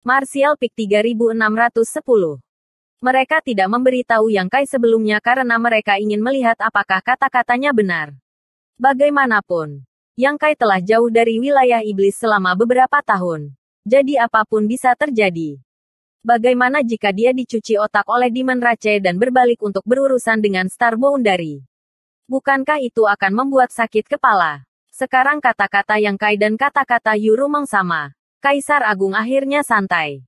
Martial Peak 3610. Mereka tidak memberitahu Yang Kai sebelumnya karena mereka ingin melihat apakah kata-katanya benar. Bagaimanapun, Yang Kai telah jauh dari wilayah iblis selama beberapa tahun. Jadi apapun bisa terjadi. Bagaimana jika dia dicuci otak oleh Demon Rache dan berbalik untuk berurusan dengan Star Boundary? Bukankah itu akan membuat sakit kepala? Sekarang kata-kata Yang Kai dan kata-kata Yurumeng sama. Kaisar Agung akhirnya santai.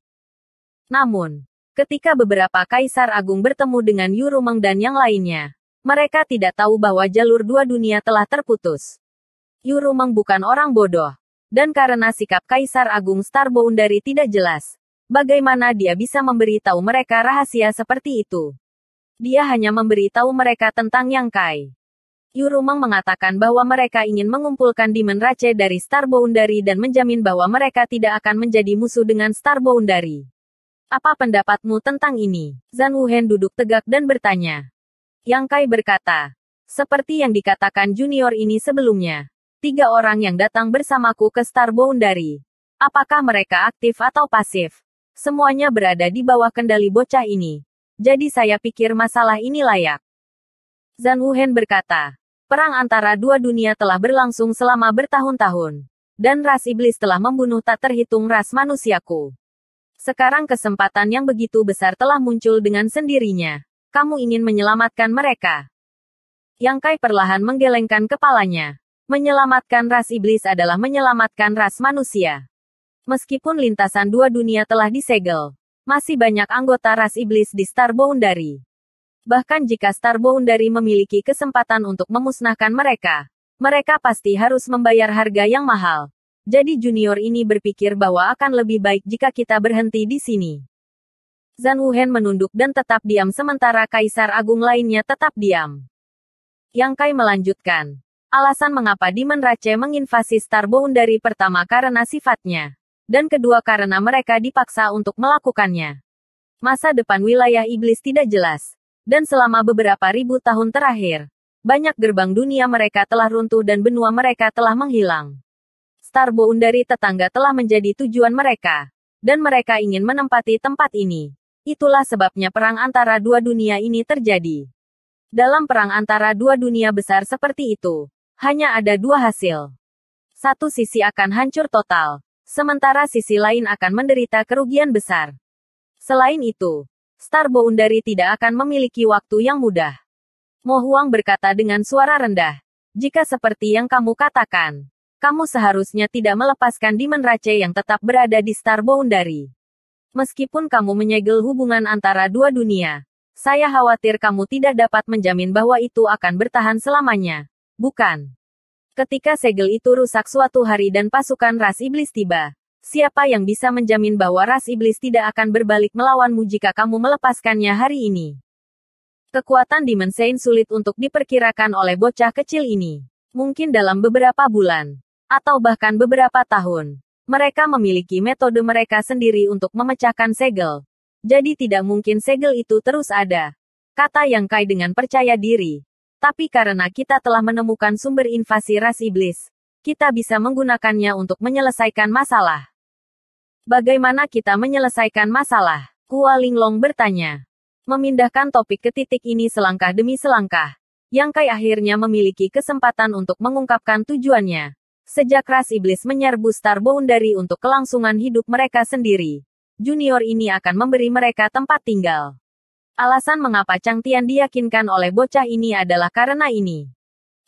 Namun, ketika beberapa Kaisar Agung bertemu dengan Yurumeng dan yang lainnya, mereka tidak tahu bahwa jalur dua dunia telah terputus. Yurumeng bukan orang bodoh. Dan karena sikap Kaisar Agung Star Boundary tidak jelas, bagaimana dia bisa memberitahu mereka rahasia seperti itu? Dia hanya memberitahu mereka tentang Yang Kai. Yurumeng mengatakan bahwa mereka ingin mengumpulkan Demon Rache dari Star Boundary dan menjamin bahwa mereka tidak akan menjadi musuh dengan Star Boundary. Apa pendapatmu tentang ini? Zhang Wuhen duduk tegak dan bertanya. Yang Kai berkata, seperti yang dikatakan junior ini sebelumnya. 3 orang yang datang bersamaku ke Star Boundary. Apakah mereka aktif atau pasif? Semuanya berada di bawah kendali bocah ini. Jadi saya pikir masalah ini layak. Zhang Wuhen berkata, perang antara dua dunia telah berlangsung selama bertahun-tahun. Dan ras iblis telah membunuh tak terhitung ras manusiaku. Sekarang kesempatan yang begitu besar telah muncul dengan sendirinya. Kamu ingin menyelamatkan mereka. Yang Kai perlahan menggelengkan kepalanya. Menyelamatkan ras iblis adalah menyelamatkan ras manusia. Meskipun lintasan dua dunia telah disegel, masih banyak anggota ras iblis di Star Boundary. Bahkan jika Star Boundary memiliki kesempatan untuk memusnahkan mereka, mereka pasti harus membayar harga yang mahal. Jadi junior ini berpikir bahwa akan lebih baik jika kita berhenti di sini. Zhang Wuhen menunduk dan tetap diam sementara Kaisar Agung lainnya tetap diam. Yang Kai melanjutkan. Alasan mengapa Demon Rache menginvasi Star Boundary pertama karena sifatnya. Dan kedua karena mereka dipaksa untuk melakukannya. Masa depan wilayah iblis tidak jelas. Dan selama beberapa ribu tahun terakhir, banyak gerbang dunia mereka telah runtuh dan benua mereka telah menghilang. Star Boundary tetangga telah menjadi tujuan mereka. Dan mereka ingin menempati tempat ini. Itulah sebabnya perang antara dua dunia ini terjadi. Dalam perang antara dua dunia besar seperti itu, hanya ada dua hasil. Satu sisi akan hancur total, sementara sisi lain akan menderita kerugian besar. Selain itu, Star Boundary tidak akan memiliki waktu yang mudah. Mo Huang berkata dengan suara rendah. Jika seperti yang kamu katakan, kamu seharusnya tidak melepaskan Demon Rache yang tetap berada di Star Boundary. Meskipun kamu menyegel hubungan antara dua dunia, saya khawatir kamu tidak dapat menjamin bahwa itu akan bertahan selamanya. Bukan? Ketika segel itu rusak suatu hari dan pasukan ras iblis tiba, siapa yang bisa menjamin bahwa ras iblis tidak akan berbalik melawanmu jika kamu melepaskannya hari ini? Kekuatan Demon Saint sulit untuk diperkirakan oleh bocah kecil ini. Mungkin dalam beberapa bulan, atau bahkan beberapa tahun, mereka memiliki metode mereka sendiri untuk memecahkan segel. Jadi tidak mungkin segel itu terus ada. Kata Yang Kai dengan percaya diri. Tapi karena kita telah menemukan sumber invasi ras iblis, kita bisa menggunakannya untuk menyelesaikan masalah. Bagaimana kita menyelesaikan masalah? Hua Linglong bertanya. Memindahkan topik ke titik ini selangkah demi selangkah. Yang Kai akhirnya memiliki kesempatan untuk mengungkapkan tujuannya. Sejak ras iblis menyerbu Star Boundary untuk kelangsungan hidup mereka sendiri, junior ini akan memberi mereka tempat tinggal. Alasan mengapa Chang Tian diyakinkan oleh bocah ini adalah karena ini.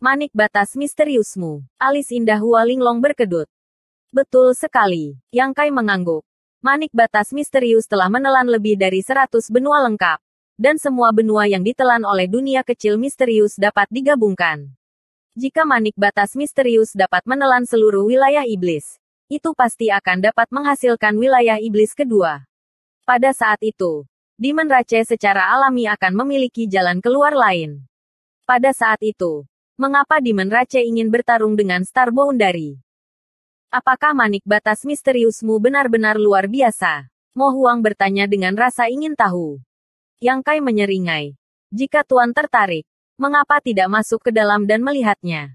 Manik batas misteriusmu. Alis indah Hua Linglong berkedut. Betul sekali. Yang Kai mengangguk. Manik batas misterius telah menelan lebih dari 100 benua lengkap. Dan semua benua yang ditelan oleh dunia kecil misterius dapat digabungkan. Jika manik batas misterius dapat menelan seluruh wilayah iblis, itu pasti akan dapat menghasilkan wilayah iblis kedua. Pada saat itu, Demon Rache secara alami akan memiliki jalan keluar lain. Pada saat itu, mengapa Demon Rache ingin bertarung dengan Star Boundary? Apakah manik batas misteriusmu benar-benar luar biasa? Mo Huang bertanya dengan rasa ingin tahu. Yang Kai menyeringai. Jika Tuan tertarik, mengapa tidak masuk ke dalam dan melihatnya?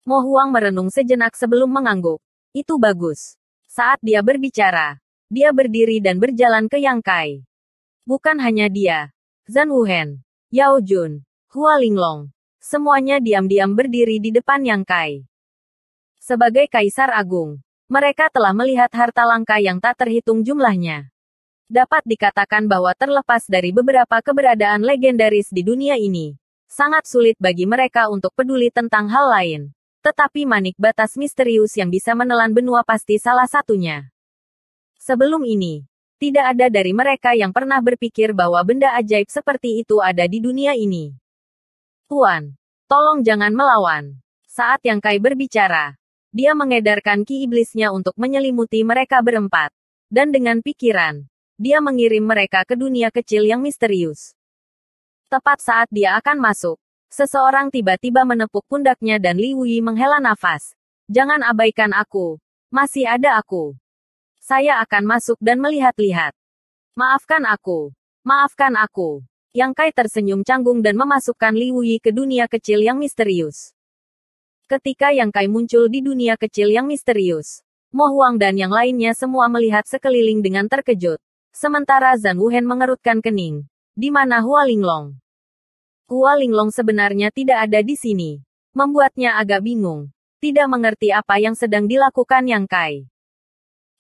Mo Huang merenung sejenak sebelum mengangguk. Itu bagus. Saat dia berbicara, Dia berdiri dan berjalan ke Yang Kai. Bukan hanya dia. Zhan Wuhen, Yao Jun, Hua Linglong. Semuanya diam-diam berdiri di depan Yang Kai. Sebagai Kaisar Agung, mereka telah melihat harta langka yang tak terhitung jumlahnya. Dapat dikatakan bahwa terlepas dari beberapa keberadaan legendaris di dunia ini, sangat sulit bagi mereka untuk peduli tentang hal lain. Tetapi manik batas misterius yang bisa menelan benua pasti salah satunya. Sebelum ini, tidak ada dari mereka yang pernah berpikir bahwa benda ajaib seperti itu ada di dunia ini. Tuan, tolong jangan melawan. Saat Yang Kai berbicara, dia mengedarkan ki iblisnya untuk menyelimuti mereka berempat. Dan dengan pikiran, dia mengirim mereka ke dunia kecil yang misterius. Tepat saat dia akan masuk, seseorang tiba-tiba menepuk pundaknya dan Li Wuyi menghela nafas. Jangan abaikan aku. Masih ada aku. Saya akan masuk dan melihat-lihat. Maafkan aku. Maafkan aku. Yang Kai tersenyum canggung dan memasukkan Li Wuyi ke dunia kecil yang misterius. Ketika Yang Kai muncul di dunia kecil yang misterius, Mo Huang dan yang lainnya semua melihat sekeliling dengan terkejut. Sementara Zhan Wuhen mengerutkan kening. Di mana Hua Linglong? Hua Linglong sebenarnya tidak ada di sini. Membuatnya agak bingung. Tidak mengerti apa yang sedang dilakukan Yang Kai.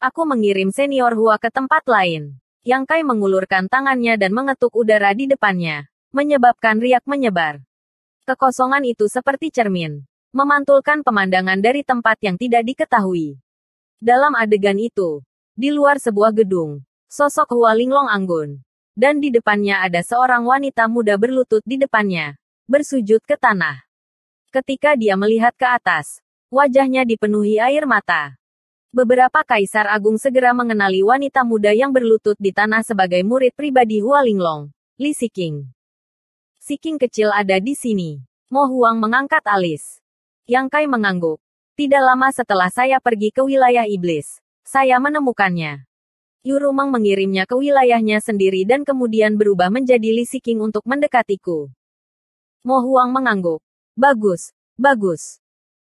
Aku mengirim senior Hua ke tempat lain. Yang Kai mengulurkan tangannya dan mengetuk udara di depannya, menyebabkan riak menyebar. Kekosongan itu seperti cermin, memantulkan pemandangan dari tempat yang tidak diketahui. Dalam adegan itu, di luar sebuah gedung, sosok Hua Linglong anggun. Dan di depannya ada seorang wanita muda berlutut di depannya, bersujud ke tanah. Ketika dia melihat ke atas, wajahnya dipenuhi air mata. Beberapa kaisar agung segera mengenali wanita muda yang berlutut di tanah sebagai murid pribadi Hua Linglong, Li Siqing. Siqing kecil ada di sini. Mo Huang mengangkat alis. Yang Kai mengangguk. Tidak lama setelah saya pergi ke wilayah iblis, saya menemukannya. Yu Rumeng mengirimnya ke wilayahnya sendiri dan kemudian berubah menjadi Li Siqing untuk mendekatiku. Mo Huang mengangguk. Bagus, bagus.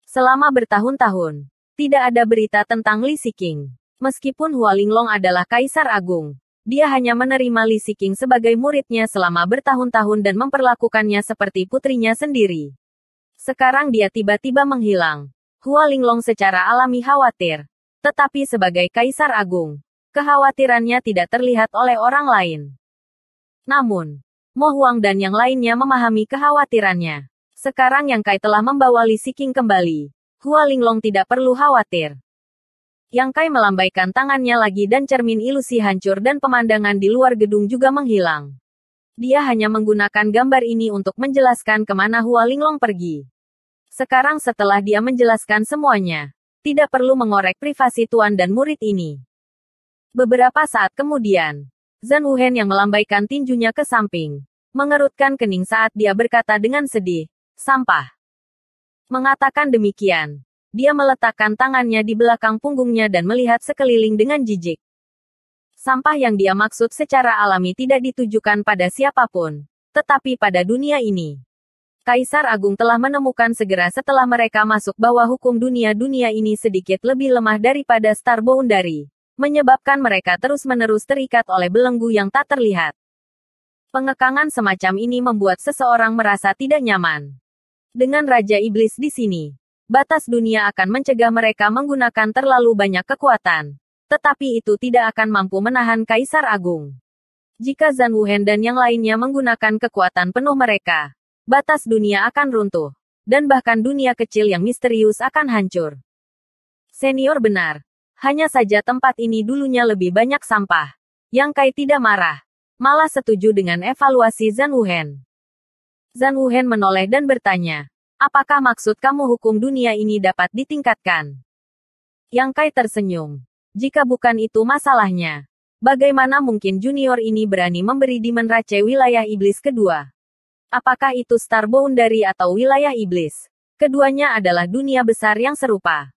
Selama bertahun-tahun, tidak ada berita tentang Li Siqing. Meskipun Hua Linglong adalah Kaisar Agung, dia hanya menerima Li Siqing sebagai muridnya selama bertahun-tahun dan memperlakukannya seperti putrinya sendiri. Sekarang dia tiba-tiba menghilang. Hua Linglong secara alami khawatir. Tetapi sebagai Kaisar Agung, kekhawatirannya tidak terlihat oleh orang lain. Namun, Mo Huang dan yang lainnya memahami kekhawatirannya. Sekarang Yang Kai telah membawa Li Siqing kembali. Hua Linglong tidak perlu khawatir. Yang Kai melambaikan tangannya lagi dan cermin ilusi hancur dan pemandangan di luar gedung juga menghilang. Dia hanya menggunakan gambar ini untuk menjelaskan kemana Hua Linglong pergi. Sekarang setelah dia menjelaskan semuanya, tidak perlu mengorek privasi tuan dan murid ini. Beberapa saat kemudian, Zhan Wuhen yang melambaikan tinjunya ke samping, mengerutkan kening saat dia berkata dengan sedih, sampah. Mengatakan demikian, dia meletakkan tangannya di belakang punggungnya dan melihat sekeliling dengan jijik. Sampah yang dia maksud secara alami tidak ditujukan pada siapapun, tetapi pada dunia ini. Kaisar Agung telah menemukan segera setelah mereka masuk bahwa hukum dunia ini sedikit lebih lemah daripada Star Boundary, menyebabkan mereka terus-menerus terikat oleh belenggu yang tak terlihat. Pengekangan semacam ini membuat seseorang merasa tidak nyaman. Dengan Raja Iblis di sini, batas dunia akan mencegah mereka menggunakan terlalu banyak kekuatan. Tetapi itu tidak akan mampu menahan Kaisar Agung. Jika Zhan Wuhen dan yang lainnya menggunakan kekuatan penuh mereka, batas dunia akan runtuh. Dan bahkan dunia kecil yang misterius akan hancur. Senior benar. Hanya saja tempat ini dulunya lebih banyak sampah. Yang Kai tidak marah. Malah setuju dengan evaluasi Zhan Wuhen. Zhan Wuhen menoleh dan bertanya, apakah maksud kamu hukum dunia ini dapat ditingkatkan? Yang Kai tersenyum. Jika bukan itu masalahnya, bagaimana mungkin junior ini berani memberi Demon Rache wilayah iblis kedua? Apakah itu Star Boundary atau wilayah iblis? Keduanya adalah dunia besar yang serupa.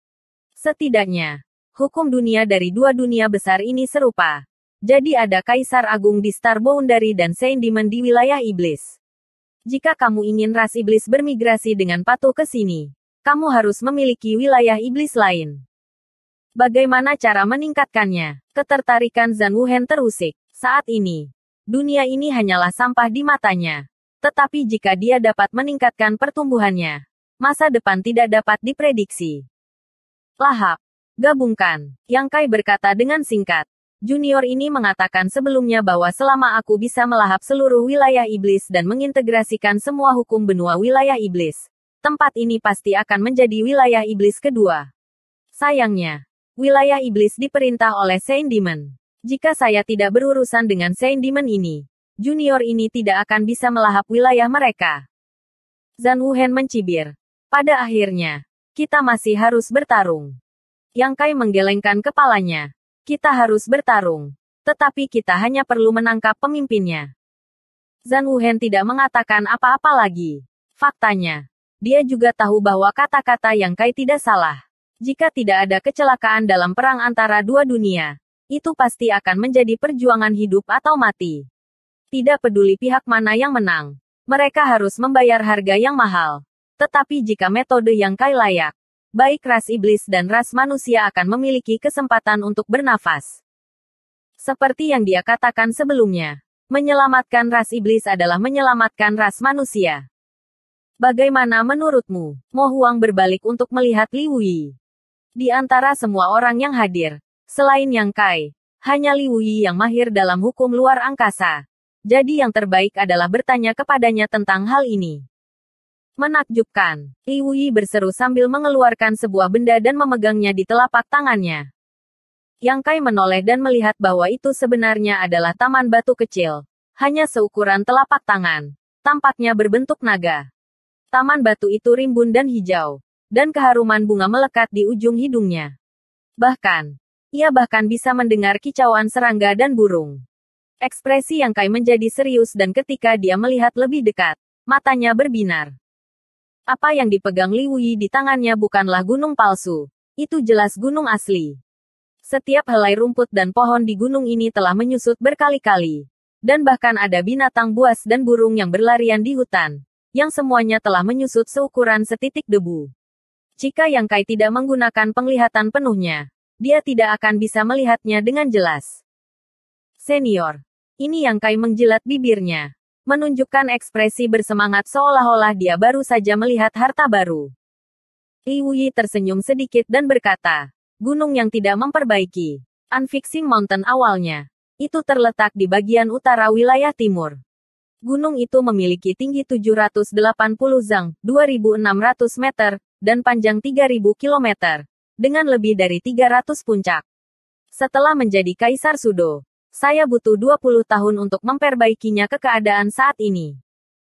Setidaknya, hukum dunia dari dua dunia besar ini serupa. Jadi ada Kaisar Agung di Star Boundary dan Saint Demon di wilayah iblis. Jika kamu ingin ras iblis bermigrasi dengan patuh ke sini, kamu harus memiliki wilayah iblis lain. Bagaimana cara meningkatkannya? Ketertarikan Zhan Wuhen terusik. Saat ini, dunia ini hanyalah sampah di matanya. Tetapi jika dia dapat meningkatkan pertumbuhannya, masa depan tidak dapat diprediksi. Lahap. Gabungkan. Yang Kai berkata dengan singkat. Junior ini mengatakan sebelumnya bahwa selama aku bisa melahap seluruh wilayah iblis dan mengintegrasikan semua hukum benua wilayah iblis, tempat ini pasti akan menjadi wilayah iblis kedua. Sayangnya, wilayah iblis diperintah oleh Saint Demon. Jika saya tidak berurusan dengan Saint Demon ini, junior ini tidak akan bisa melahap wilayah mereka. Zhan Wuhen mencibir. Pada akhirnya, kita masih harus bertarung. Yang Kai menggelengkan kepalanya. Kita harus bertarung. Tetapi kita hanya perlu menangkap pemimpinnya. Zhan Wuhen tidak mengatakan apa-apa lagi. Faktanya, dia juga tahu bahwa kata-kata Yang Kai tidak salah. Jika tidak ada kecelakaan dalam perang antara dua dunia, itu pasti akan menjadi perjuangan hidup atau mati. Tidak peduli pihak mana yang menang, mereka harus membayar harga yang mahal. Tetapi jika metode Yang Kai layak, baik ras iblis dan ras manusia akan memiliki kesempatan untuk bernafas. Seperti yang dia katakan sebelumnya, menyelamatkan ras iblis adalah menyelamatkan ras manusia. Bagaimana menurutmu? Mo Huang berbalik untuk melihat Li Wuyi. Di antara semua orang yang hadir, selain Yang Kai, hanya Li Wuyi yang mahir dalam hukum luar angkasa. Jadi yang terbaik adalah bertanya kepadanya tentang hal ini. Menakjubkan, Li Wuyi berseru sambil mengeluarkan sebuah benda dan memegangnya di telapak tangannya. Yang Kai menoleh dan melihat bahwa itu sebenarnya adalah taman batu kecil, hanya seukuran telapak tangan, tampaknya berbentuk naga. Taman batu itu rimbun dan hijau, dan keharuman bunga melekat di ujung hidungnya. Bahkan, ia bahkan bisa mendengar kicauan serangga dan burung. Ekspresi Yang Kai menjadi serius dan ketika dia melihat lebih dekat, matanya berbinar. Apa yang dipegang Li Wuyi di tangannya bukanlah gunung palsu. Itu jelas gunung asli. Setiap helai rumput dan pohon di gunung ini telah menyusut berkali-kali. Dan bahkan ada binatang buas dan burung yang berlarian di hutan, yang semuanya telah menyusut seukuran setitik debu. Jika Yang Kai tidak menggunakan penglihatan penuhnya, dia tidak akan bisa melihatnya dengan jelas. Senior. Ini Yang Kai menjilat bibirnya. Menunjukkan ekspresi bersemangat seolah-olah dia baru saja melihat harta baru. Li Wuyi tersenyum sedikit dan berkata, gunung yang tidak memperbaiki. Unfixing Mountain awalnya. Itu terletak di bagian utara wilayah timur. Gunung itu memiliki tinggi 780 zang, 2.600 meter, dan panjang 3.000 kilometer, dengan lebih dari 300 puncak. Setelah menjadi Kaisar Sudo, saya butuh 20 tahun untuk memperbaikinya ke keadaan saat ini.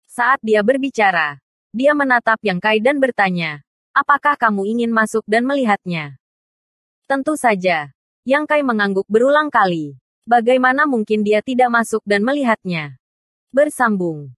Saat dia berbicara, dia menatap Yang Kai dan bertanya, apakah kamu ingin masuk dan melihatnya? Tentu saja. Yang Kai mengangguk berulang kali. Bagaimana mungkin dia tidak masuk dan melihatnya? Bersambung.